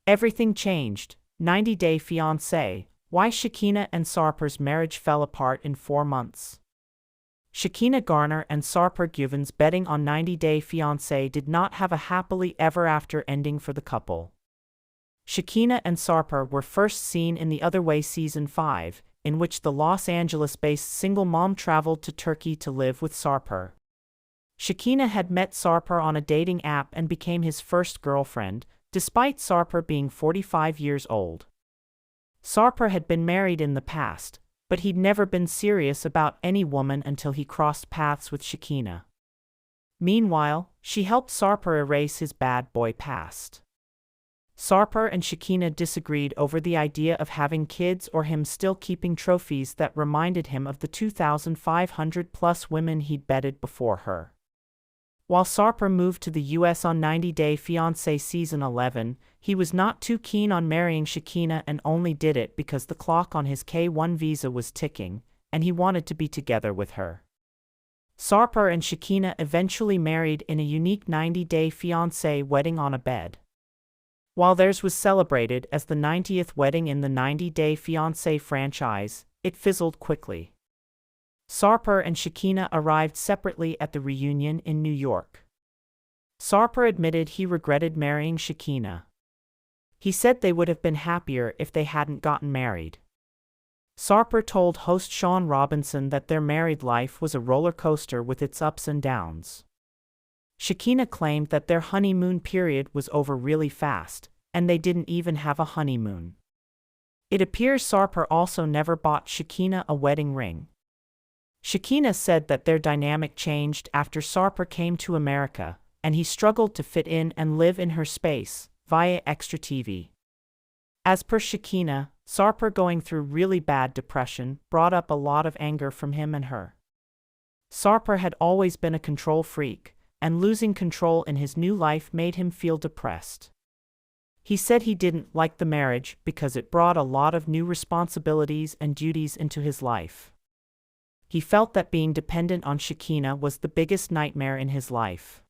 Everything changed. 90-Day Fiancé. Why Shekinah and Sarper's marriage fell apart in 4 months. Shekinah Garner and Sarper Guvens betting on 90-Day Fiancé did not have a happily ever after ending for the couple. Shekinah and Sarper were first seen in The Other Way Season 5, in which the Los Angeles-based single mom traveled to Turkey to live with Sarper. Shekinah had met Sarper on a dating app and became his first girlfriend, despite Sarper being 45 years old. Sarper had been married in the past, but he'd never been serious about any woman until he crossed paths with Shekinah. Meanwhile, she helped Sarper erase his bad boy past. Sarper and Shekinah disagreed over the idea of having kids or him still keeping trophies that reminded him of the 2,500-plus women he'd betted before her. While Sarper moved to the U.S. on 90-Day Fiancé Season 11, he was not too keen on marrying Shekinah and only did it because the clock on his K-1 visa was ticking, and he wanted to be together with her. Sarper and Shekinah eventually married in a unique 90-Day Fiancé wedding on a bed. While theirs was celebrated as the 90th wedding in the 90-Day Fiancé franchise, it fizzled quickly. Sarper and Shekinah arrived separately at the reunion in New York. Sarper admitted he regretted marrying Shekinah. He said they would have been happier if they hadn't gotten married. Sarper told host Sean Robinson that their married life was a roller coaster with its ups and downs. Shekinah claimed that their honeymoon period was over really fast, and they didn't even have a honeymoon. It appears Sarper also never bought Shekinah a wedding ring. Shekinah said that their dynamic changed after Sarper came to America, and he struggled to fit in and live in her space, via Extra TV. As per Shekinah, Sarper going through really bad depression brought up a lot of anger from him and her. Sarper had always been a control freak, and losing control in his new life made him feel depressed. He said he didn't like the marriage because it brought a lot of new responsibilities and duties into his life. He felt that being dependent on Shekinah was the biggest nightmare in his life.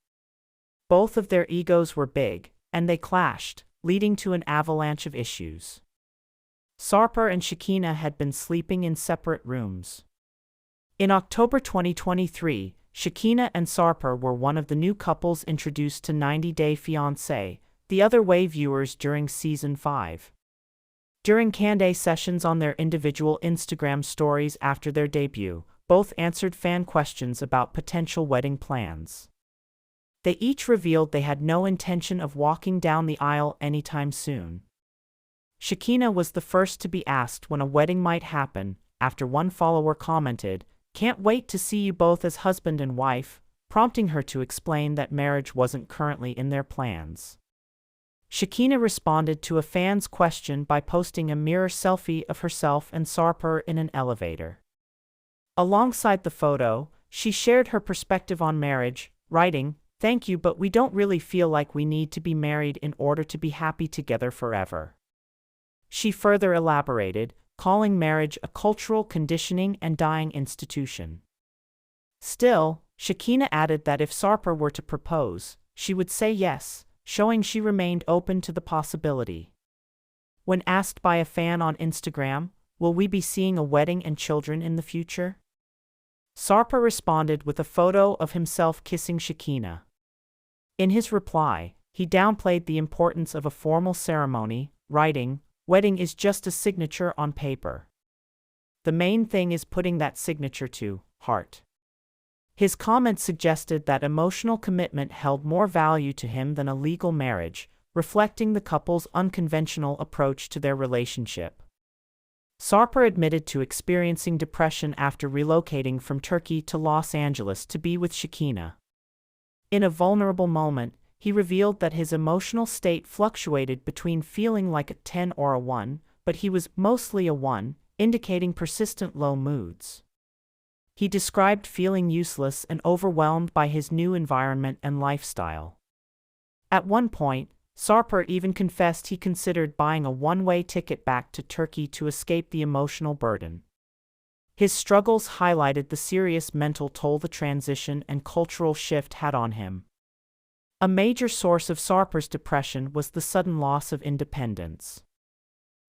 Both of their egos were big, and they clashed, leading to an avalanche of issues. Sarper and Shekinah had been sleeping in separate rooms. In October 2023, Shekinah and Sarper were one of the new couples introduced to 90-Day Fiancé, The Other Way viewers during Season 5. During Q&A sessions on their individual Instagram stories after their debut, both answered fan questions about potential wedding plans. They each revealed they had no intention of walking down the aisle anytime soon. Shekinah was the first to be asked when a wedding might happen, after one follower commented, "Can't wait to see you both as husband and wife," prompting her to explain that marriage wasn't currently in their plans. Shekinah responded to a fan's question by posting a mirror selfie of herself and Sarper in an elevator. Alongside the photo, she shared her perspective on marriage, writing, "Thank you, but we don't really feel like we need to be married in order to be happy together forever." She further elaborated, calling marriage a cultural conditioning and dying institution. Still, Shekinah added that if Sarper were to propose, she would say yes, showing she remained open to the possibility. When asked by a fan on Instagram, "Will we be seeing a wedding and children in the future?" Sarper responded with a photo of himself kissing Shekinah. In his reply, he downplayed the importance of a formal ceremony, writing, "Wedding is just a signature on paper. The main thing is putting that signature to heart." His comment suggested that emotional commitment held more value to him than a legal marriage, reflecting the couple's unconventional approach to their relationship. Sarper admitted to experiencing depression after relocating from Turkey to Los Angeles to be with Shekinah. In a vulnerable moment, he revealed that his emotional state fluctuated between feeling like a 10 or a 1, but he was mostly a 1, indicating persistent low moods. He described feeling useless and overwhelmed by his new environment and lifestyle. At one point, Sarper even confessed he considered buying a one-way ticket back to Turkey to escape the emotional burden. His struggles highlighted the serious mental toll the transition and cultural shift had on him. A major source of Sarper's depression was the sudden loss of independence.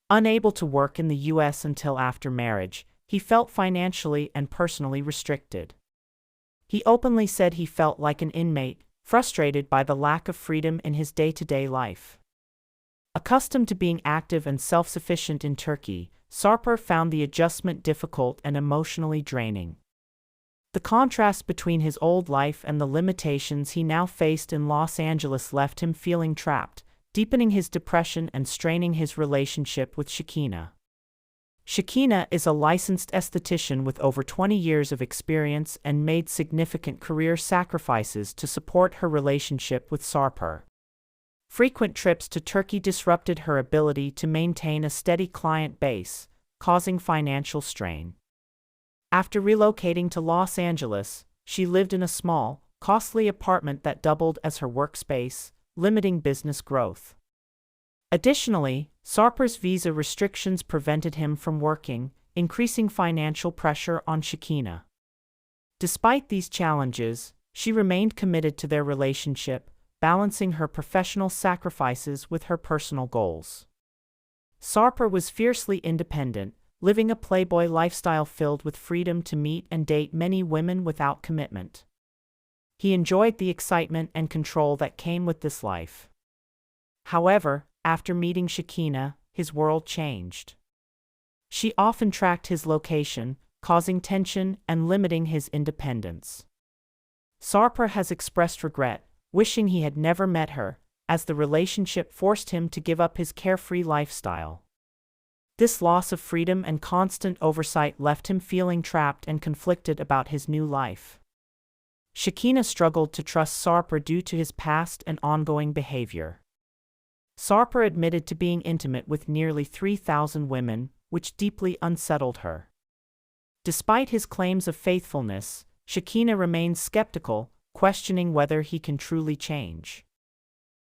Unable to work in the U.S. until after marriage, he felt financially and personally restricted. He openly said he felt like an inmate, frustrated by the lack of freedom in his day-to-day life. Accustomed to being active and self-sufficient in Turkey, Sarper found the adjustment difficult and emotionally draining. The contrast between his old life and the limitations he now faced in Los Angeles left him feeling trapped, deepening his depression and straining his relationship with Shekinah. Shekinah is a licensed esthetician with over 20 years of experience and made significant career sacrifices to support her relationship with Sarper. Frequent trips to Turkey disrupted her ability to maintain a steady client base, causing financial strain. After relocating to Los Angeles, she lived in a small, costly apartment that doubled as her workspace, limiting business growth. Additionally, Sarper's visa restrictions prevented him from working, increasing financial pressure on Shekinah. Despite these challenges, she remained committed to their relationship, balancing her professional sacrifices with her personal goals. Sarper was fiercely independent, living a playboy lifestyle filled with freedom to meet and date many women without commitment. He enjoyed the excitement and control that came with this life. However, after meeting Shekinah, his world changed. She often tracked his location, causing tension and limiting his independence. Sarper has expressed regret, wishing he had never met her, as the relationship forced him to give up his carefree lifestyle. This loss of freedom and constant oversight left him feeling trapped and conflicted about his new life. Shekinah struggled to trust Sarper due to his past and ongoing behavior. Sarper admitted to being intimate with nearly 3,000 women, which deeply unsettled her. Despite his claims of faithfulness, Shekinah remains skeptical, questioning whether he can truly change.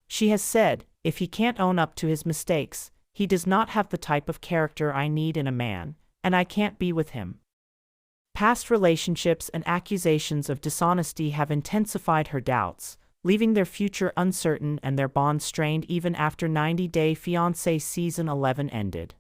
She has said, if he can't own up to his mistakes, he does not have the type of character I need in a man, and I can't be with him. Past relationships and accusations of dishonesty have intensified her doubts, leaving their future uncertain and their bond strained even after 90 Day Fiancé Season 11 ended.